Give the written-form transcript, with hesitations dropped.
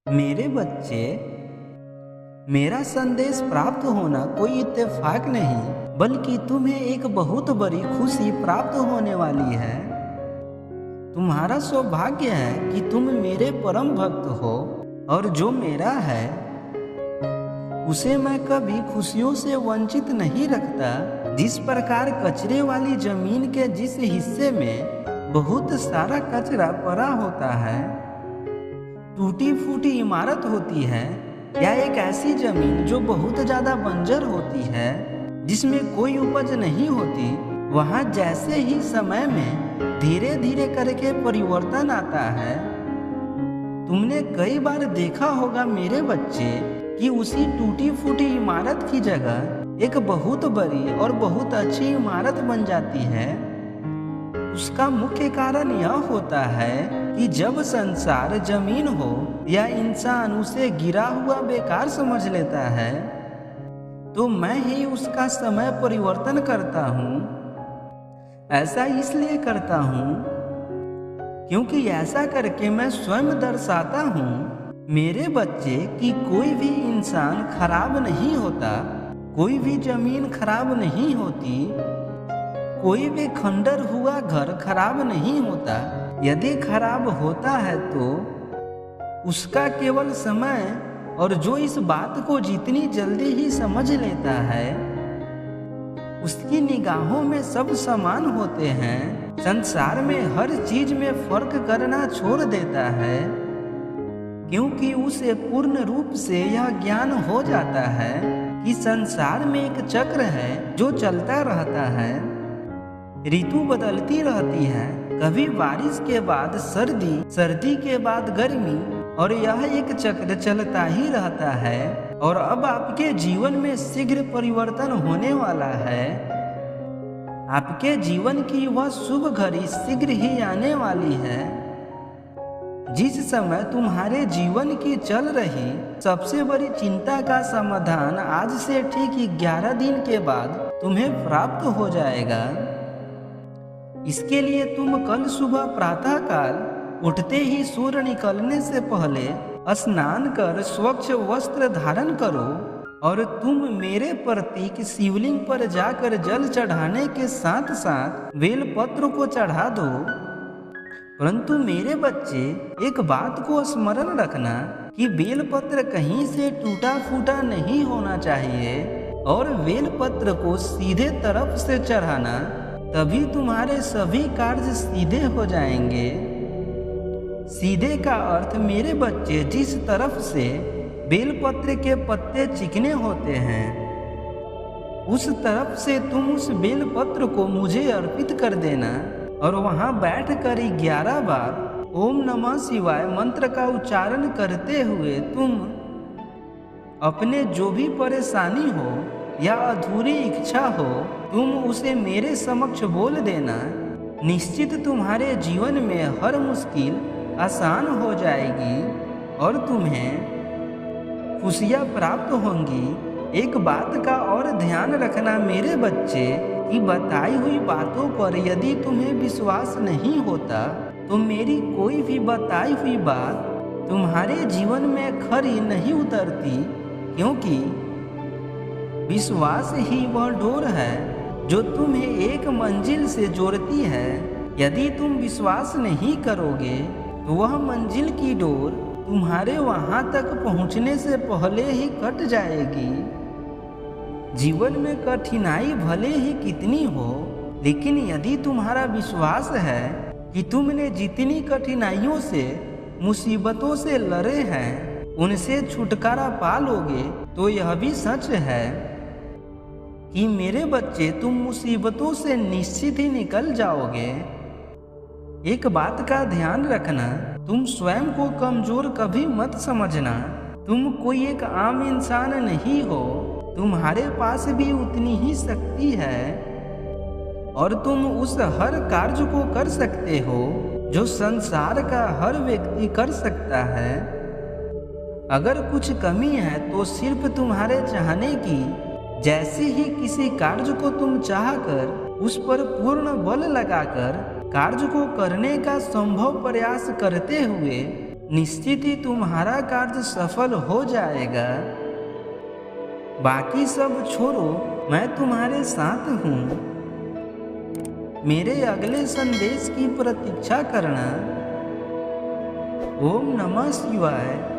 मेरे बच्चे, मेरा संदेश प्राप्त होना कोई इत्तेफाक नहीं, बल्कि तुम्हें एक बहुत बड़ी खुशी प्राप्त होने वाली है। तुम्हारा सौभाग्य है कि तुम मेरे परम भक्त हो, और जो मेरा है उसे मैं कभी खुशियों से वंचित नहीं रखता। जिस प्रकार कचरे वाली जमीन के जिस हिस्से में बहुत सारा कचरा पड़ा होता है, टूटी फूटी इमारत होती है, या एक ऐसी जमीन जो बहुत ज्यादा बंजर होती है, जिसमें कोई उपज नहीं होती, वहां जैसे ही समय में धीरे धीरे करके परिवर्तन आता है। तुमने कई बार देखा होगा मेरे बच्चे कि उसी टूटी फूटी इमारत की जगह एक बहुत बड़ी और बहुत अच्छी इमारत बन जाती है। उसका मुख्य कारण यह होता है कि जब संसार जमीन हो या इंसान उसे गिरा हुआ बेकार समझ लेता है, तो मैं ही उसका समय परिवर्तन करता हूँ। ऐसा इसलिए करता हूँ क्योंकि ऐसा करके मैं स्वयं दर्शाता हूँ मेरे बच्चे कि कोई भी इंसान खराब नहीं होता, कोई भी जमीन खराब नहीं होती, कोई भी खंडर हुआ घर खराब नहीं होता। यदि खराब होता है तो उसका केवल समय, और जो इस बात को जितनी जल्दी ही समझ लेता है, उसकी निगाहों में सब समान होते हैं, संसार में हर चीज में फर्क करना छोड़ देता है, क्योंकि उसे पूर्ण रूप से यह ज्ञान हो जाता है कि संसार में एक चक्र है जो चलता रहता है। ऋतु बदलती रहती है, कभी बारिश के बाद सर्दी, सर्दी के बाद गर्मी, और यह एक चक्र चलता ही रहता है। और अब आपके जीवन में शीघ्र परिवर्तन होने वाला है। आपके जीवन की वह शुभ घड़ी शीघ्र ही आने वाली है, जिस समय तुम्हारे जीवन की चल रही सबसे बड़ी चिंता का समाधान आज से ठीक 11 दिन के बाद तुम्हें प्राप्त हो जाएगा। इसके लिए तुम कल सुबह प्रातः काल उठते ही सूर्य निकलने से पहले स्नान कर स्वच्छ वस्त्र धारण करो, और तुम मेरे प्रतीक शिवलिंग पर जाकर जल चढ़ाने के साथ साथ बेल पत्र को चढ़ा दो। परंतु मेरे बच्चे, एक बात को स्मरण रखना कि बेल पत्र कहीं से टूटा फूटा नहीं होना चाहिए, और बेल पत्र को सीधे तरफ से चढ़ाना, तभी तुम्हारे सभी कार्य सीधे हो जाएंगे। सीधे का अर्थ मेरे बच्चे, जिस तरफ से बेलपत्र के पत्ते चिकने होते हैं, उस तरफ से तुम उस बेलपत्र को मुझे अर्पित कर देना, और वहां बैठकर 11 बार ओम नमः शिवाय मंत्र का उच्चारण करते हुए तुम अपने जो भी परेशानी हो या अधूरी इच्छा हो, तुम उसे मेरे समक्ष बोल देना। निश्चित तुम्हारे जीवन में हर मुश्किल आसान हो जाएगी और तुम्हें खुशियाँ प्राप्त होंगी। एक बात का और ध्यान रखना मेरे बच्चे कि बताई हुई बातों पर यदि तुम्हें विश्वास नहीं होता, तो मेरी कोई भी बताई हुई बात तुम्हारे जीवन में खरी नहीं उतरती, क्योंकि विश्वास ही वह डोर है जो तुम्हें एक मंजिल से जोड़ती है। यदि तुम विश्वास नहीं करोगे तो वह मंजिल की डोर तुम्हारे वहां तक पहुंचने से पहले ही कट जाएगी। जीवन में कठिनाई भले ही कितनी हो, लेकिन यदि तुम्हारा विश्वास है कि तुमने जितनी कठिनाइयों से, मुसीबतों से लड़े हैं, उनसे छुटकारा पा लोगे, तो यह भी सच है कि मेरे बच्चे, तुम मुसीबतों से निश्चित ही निकल जाओगे। एक बात का ध्यान रखना, तुम स्वयं को कमजोर कभी मत समझना। तुम कोई एक आम इंसान नहीं हो, तुम्हारे पास भी उतनी ही शक्ति है, और तुम उस हर कार्य को कर सकते हो जो संसार का हर व्यक्ति कर सकता है। अगर कुछ कमी है तो सिर्फ तुम्हारे चाहने की। जैसे ही किसी कार्य को तुम चाहकर उस पर पूर्ण बल लगाकर कार्य को करने का संभव प्रयास करते हुए निश्चित ही तुम्हारा कार्य सफल हो जाएगा। बाकी सब छोड़ो, मैं तुम्हारे साथ हूँ। मेरे अगले संदेश की प्रतीक्षा करना। ओम नमः शिवाय।